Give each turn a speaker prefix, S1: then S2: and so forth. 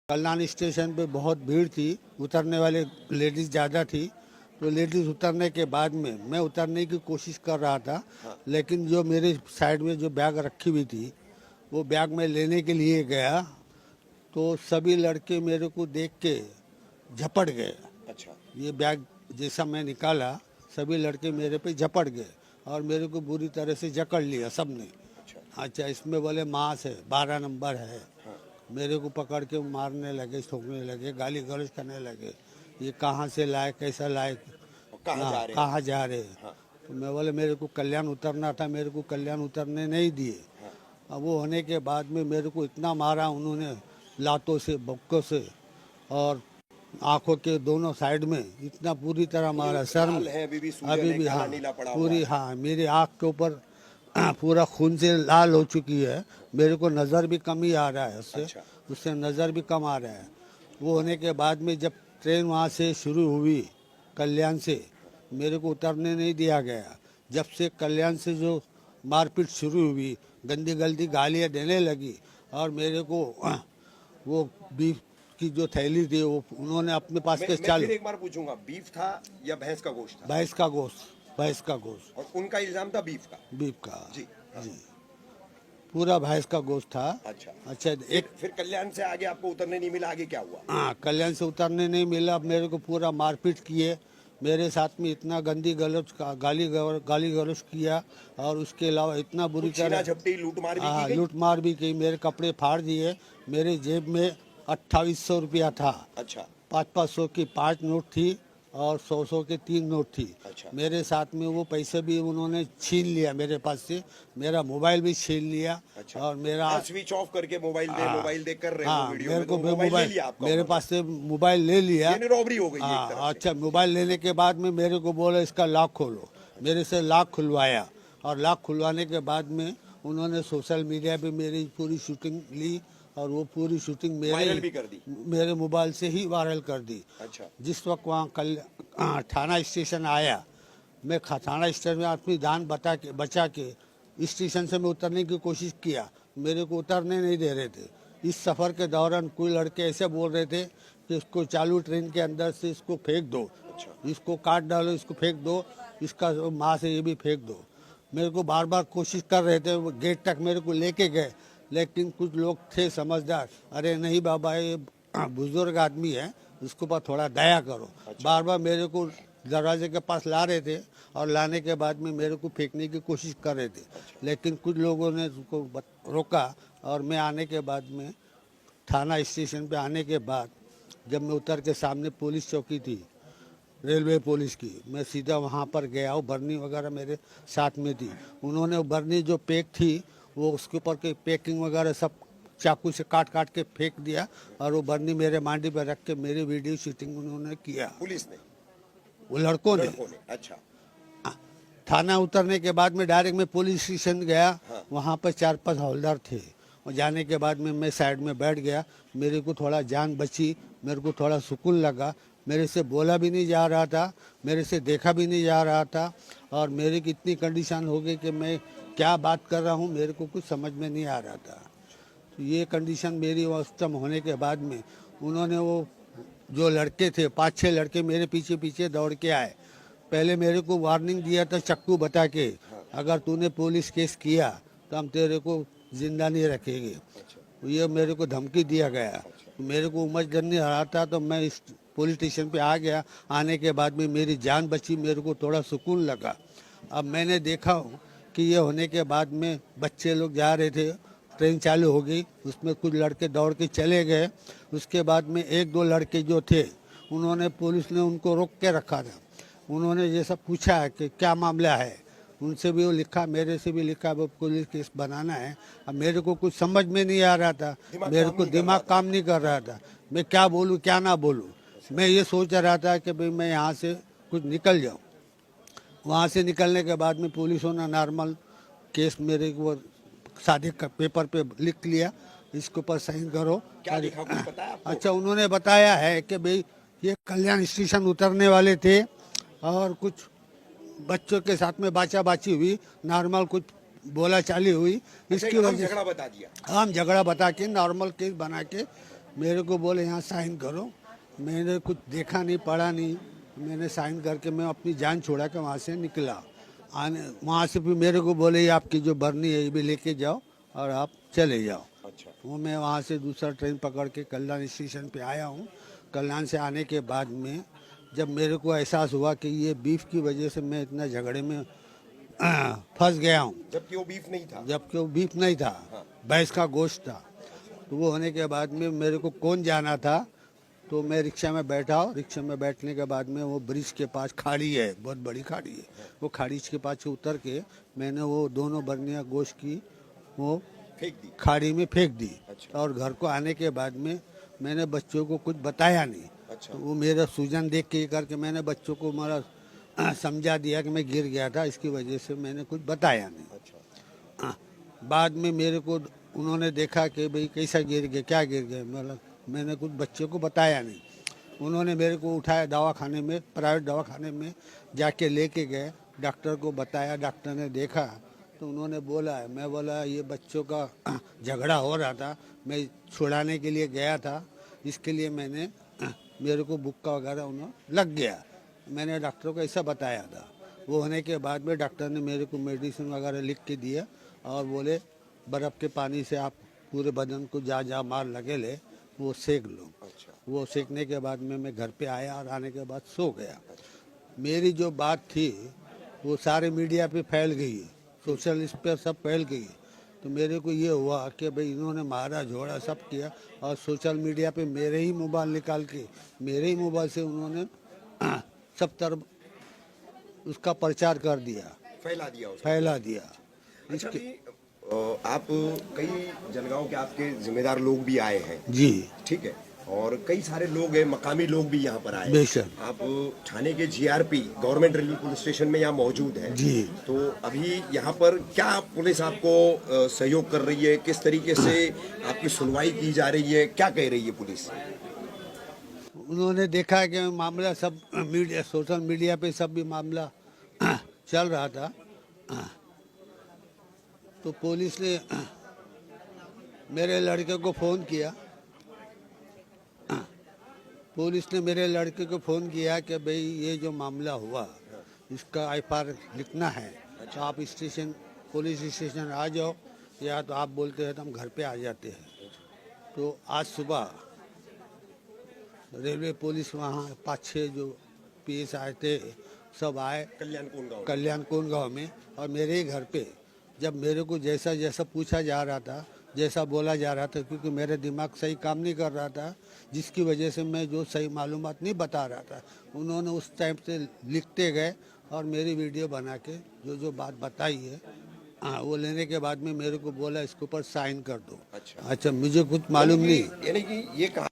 S1: कल्याण station पे बहुत भीड़ थी, उतरने वाले लेडीज ज़्यादा थी। तो लेडीज उतरने के बाद में मैं उतरने की कोशिश कर रहा था। लेकिन जो मेरे साइड में जो बैग रखी हुई थी वो बैग मैं लेने के लिए गया तो सभी लड़के मेरे को देख के झपट गए।
S2: अच्छा।
S1: ये बैग जैसा मैं निकाला सभी लड़के मेरे पे झपट गए और मेरे को बुरी तरह से जकड़ लिया सबने। अच्छा, इसमें बोले मांस है, 12 नंबर है। मेरे को पकड़ के मारने लगे, ठोकने लगे, गाली गलौज करने लगे। ये कहाँ से लाए, कैसा लाए, कहाँ जा रहे हैं। तो मैं बोले मेरे को कल्याण उतरना था, मेरे को कल्याण उतरने नहीं दिए। अब वो होने के बाद में मेरे को इतना मारा उन्होंने, लातों से, बक्कों से और आंखों के दोनों साइड में इतना पूरी तरह मारा। सर
S2: अभी भी
S1: हाँ, पूरी हाँ, मेरी आँख के ऊपर पूरा खून से लाल हो चुकी है। मेरे को नज़र भी कम ही आ रहा है उससे।
S2: अच्छा।
S1: उससे नज़र भी कम आ रहा है। वो होने के बाद में जब ट्रेन वहाँ से शुरू हुई कल्याण से, मेरे को उतरने नहीं दिया गया। जब से कल्याण से जो मारपीट शुरू हुई, गंदी गंदी गालियाँ देने लगी और मेरे को वो बीफ की जो थैली थी वो उन्होंने अपने पास के चालू।
S2: एक बार पूछूंगा, बीफ था या भैंस का गोश्त था?
S1: भैंस का गोश्त, भैंस का गोश्त।
S2: और उनका इल्जाम था बीफ का?
S1: बीफ का
S2: जी।
S1: जी, पूरा भैंस का गोश्त था।
S2: अच्छा, फिर कल्याण से आगे आपको उतरने नहीं मिला, आगे क्या हुआ?
S1: हाँ, कल्याण से उतरने नहीं मिला। मेरे को पूरा मारपीट किए, मेरे साथ में इतना गंदी गलौज गाली गलौज किया और उसके अलावा इतना बुरी तरह
S2: झपटी
S1: लूटमार भी की। मेरे कपड़े फाड़ दिए। मेरे जेब में 2800 रुपया था।
S2: अच्छा।
S1: 500 की 5 नोट थी और 100 के 3 नोट थी।
S2: अच्छा।
S1: मेरे साथ में वो पैसे भी उन्होंने छीन लिया मेरे पास से। मेरा मोबाइल भी छीन लिया।
S2: अच्छा।
S1: और मेरा
S2: स्विच ऑफ करके मोबाइल देख कर रहे हो वीडियो
S1: मेरे
S2: में,
S1: को
S2: तो
S1: मोबाइल मेरे पास से मोबाइल ले लिया।
S2: रॉबरी हो गई एक तरह से।
S1: अच्छा, मोबाइल लेने के बाद में मेरे को बोला इसका लॉक खोलो। मेरे से लॉक खुलवाया और लॉक खुलवाने के बाद में उन्होंने सोशल मीडिया पे मेरी पूरी शूटिंग ली और वो पूरी शूटिंग मेरे मोबाइल से ही वायरल कर दी।
S2: अच्छा।
S1: जिस वक्त वहाँ कल थाना स्टेशन आया, मैं थाना स्टेशन में अपनी जान बचा के स्टेशन से मैं उतरने की कोशिश किया। मेरे को उतरने नहीं दे रहे थे। इस सफ़र के दौरान कोई लड़के ऐसे बोल रहे थे कि इसको चालू ट्रेन के अंदर से इसको फेंक दो।
S2: अच्छा।
S1: इसको काट डालो, इसको फेंक दो, इसका माँ से ये भी फेंक दो। मेरे को बार बार कोशिश कर रहे थे, वो गेट तक मेरे को लेके गए। लेकिन कुछ लोग थे समझदार, अरे नहीं बाबा ये बुजुर्ग आदमी है, उसके ऊपर थोड़ा दया करो। अच्छा। बार बार मेरे को दरवाजे के पास ला रहे थे और लाने के बाद में मेरे को फेंकने की कोशिश कर रहे थे। अच्छा। लेकिन कुछ लोगों ने उसको रोका और मैं आने के बाद में थाना स्टेशन पे आने के बाद जब मैं उतर के सामने पुलिस चौकी थी, रेलवे पुलिस की, मैं सीधा वहाँ पर गया हूँ। बर्नी वगैरह मेरे साथ में थी। उन्होंने बर्नी जो पैक थी वो उसके ऊपर के पैकिंग वगैरह सब चाकू से काट काट के फेंक दिया और वो बर्नी मेरे मांडी पर रख के मेरी वीडियो शूटिंग उन्होंने किया।
S2: पुलिस ने?
S1: वो लड़कों ने।
S2: अच्छा।
S1: थाना उतरने के बाद में डायरेक्ट मैं पुलिस स्टेशन गया।
S2: हाँ।
S1: वहाँ पर 4-5 हवलदार थे और जाने के बाद में मैं साइड में बैठ गया। मेरे को थोड़ा जान बची, मेरे को थोड़ा सुकून लगा। मेरे से बोला भी नहीं जा रहा था, मेरे से देखा भी नहीं जा रहा था और मेरी कितनी कंडीशन हो गई कि मैं क्या बात कर रहा हूँ मेरे को कुछ समझ में नहीं आ रहा था। तो ये कंडीशन मेरी उस टाइम होने के बाद में उन्होंने वो जो लड़के थे 5-6 लड़के मेरे पीछे पीछे दौड़ के आए। पहले मेरे को वार्निंग दिया था चक्कू बता के, अगर तूने पुलिस केस किया तो हम तेरे को जिंदा नहीं रखेंगे। ये मेरे को धमकी दिया गया। मेरे को उम्र नहीं आ रहा था तो मैं इस पुलिस स्टेशन पे आ गया। आने के बाद में मेरी जान बची, मेरे को थोड़ा सुकून लगा। अब मैंने देखा कि ये होने के बाद में बच्चे लोग जा रहे थे, ट्रेन चालू हो गई, उसमें कुछ लड़के दौड़ के चले गए। उसके बाद में 1-2 लड़के जो थे उन्होंने, पुलिस ने उनको रोक के रखा था। उन्होंने ये सब पूछा है कि क्या मामला है, उनसे भी वो लिखा, मेरे से भी लिखा, वो पुलिस केस बनाना है। अब मेरे को कुछ समझ में नहीं आ रहा था, मेरे को दिमाग काम नहीं कर रहा था, मैं क्या बोलूँ क्या ना बोलूँ। मैं ये सोच रहा था कि भाई मैं यहाँ से कुछ निकल जाऊँ। वहाँ से निकलने के बाद में पुलिसों ने नॉर्मल केस मेरे को सादे पेपर पे लिख लिया, इसके ऊपर साइन करो।
S2: क्या लिखा, कुछ पता है आपको?
S1: अच्छा, उन्होंने बताया है कि भाई ये कल्याण स्टेशन उतरने वाले थे और कुछ बच्चों के साथ में बाचा-बाची हुई, नॉर्मल कुछ बोला चाली हुई, इसकी वजह से
S2: झगड़ा बता दिया।
S1: हम झगड़ा बता के नॉर्मल केस बना के मेरे को बोले यहाँ साइन करो। मैंने कुछ देखा नहीं, पढ़ा नहीं, मैंने साइन करके मैं अपनी जान छोड़ा के वहाँ से निकला। आने वहाँ से फिर मेरे को बोले ये आपकी जो बरनी है ये भी लेके जाओ और आप चले जाओ।
S2: अच्छा।
S1: वो मैं वहाँ से दूसरा ट्रेन पकड़ के कल्याण स्टेशन पे आया हूँ। कल्याण से आने के बाद में जब मेरे को एहसास हुआ कि ये बीफ की वजह से मैं इतना झगड़े में फंस गया हूँ,
S2: जबकि वो बीफ नहीं था।
S1: जबकि वो बीफ नहीं था, भैंस का गोश्त था। तो वो होने के बाद में मेरे को कौन जाना था, तो मैं रिक्शा में बैठा हूँ। रिक्शा में बैठने के बाद में वो ब्रिज के पास खाड़ी है, बहुत बड़ी खाड़ी है, वो खाड़ी के पास से उतर के मैंने वो दोनों बर्नियाँ गोश्त की वो
S2: फेंक दी।
S1: खाड़ी में फेंक दी।
S2: अच्छा।
S1: और घर को आने के बाद में मैंने बच्चों को कुछ बताया नहीं।
S2: अच्छा।
S1: तो वो मेरा सूजन देख के करके मैंने बच्चों को मेरा समझा दिया कि मैं गिर गया था, इसकी वजह से मैंने कुछ बताया नहीं।
S2: अच्छा।
S1: बाद में मेरे को उन्होंने देखा कि भाई कैसा गिर गया, क्या गिर गया, मतलब मैंने कुछ बच्चों को बताया नहीं। उन्होंने मेरे को उठाया दवाखाने में, प्राइवेट दवाखाने में जाके लेके गए, डॉक्टर को बताया। डॉक्टर ने देखा तो उन्होंने बोला, मैं बोला ये बच्चों का झगड़ा हो रहा था, मैं छुड़ाने के लिए गया था, इसके लिए मैंने मेरे को बुक्का वगैरह उन्होंने लग गया। मैंने डॉक्टर को ऐसा बताया था। वो होने के बाद में डॉक्टर ने मेरे को मेडिसिन वगैरह लिख के दिया और बोले बर्फ़ के पानी से आप पूरे बदन को जहाँ मार लगे ले वो सेक लो।
S2: अच्छा।
S1: वो सेकने के बाद में मैं घर पे आया और आने के बाद सो गया। मेरी जो बात थी वो सारे मीडिया पे फैल गई, सोशल इस पर सब फैल गई। तो मेरे को ये हुआ कि भाई इन्होंने मारा झोड़ा सब किया और सोशल मीडिया पे मेरे ही मोबाइल निकाल के मेरे ही मोबाइल से उन्होंने सब तरफ उसका प्रचार कर दिया,
S2: फैला दिया उसको।
S1: फैला दिया।
S2: अच्छा जी, आप कई जनगांव के आपके जिम्मेदार लोग भी आए हैं।
S1: जी
S2: ठीक है। और कई सारे लोग हैं, मकामी लोग भी यहाँ पर आए हैं।
S1: बेशक।
S2: आप थाने के GRP government railway police station में यहाँ मौजूद हैं।
S1: जी।
S2: तो अभी यहाँ पर क्या पुलिस आपको सहयोग कर रही है, किस तरीके से आपकी सुनवाई की जा रही है, क्या कह रही है पुलिस?
S1: उन्होंने देखा कि मामला सब मीडिया, सोशल मीडिया पे सब भी मामला चल रहा था, तो पुलिस ने मेरे लड़के को फ़ोन किया। पुलिस ने मेरे लड़के को फ़ोन किया कि भाई ये जो मामला हुआ इसका एफआईआर लिखना है, तो आप स्टेशन, पुलिस स्टेशन आ जाओ, या तो आप बोलते हैं तो हम घर पे आ जाते हैं। तो आज सुबह रेलवे पुलिस वहाँ 5-6 जो पीएस आए थे सब आए कल्याण कोन गाँव में, और मेरे ही घर पे जब मेरे को जैसा जैसा पूछा जा रहा था, जैसा बोला जा रहा था, क्योंकि मेरा दिमाग सही काम नहीं कर रहा था, जिसकी वजह से मैं जो सही मालूमात नहीं बता रहा था, उन्होंने उस टाइम से लिखते गए और मेरी वीडियो बना के जो जो बात बताई है वो लेने के बाद में मेरे को बोला इसके ऊपर साइन कर दो। अच्छा, मुझे कुछ मालूम नहीं।
S2: यानी कि ये कहा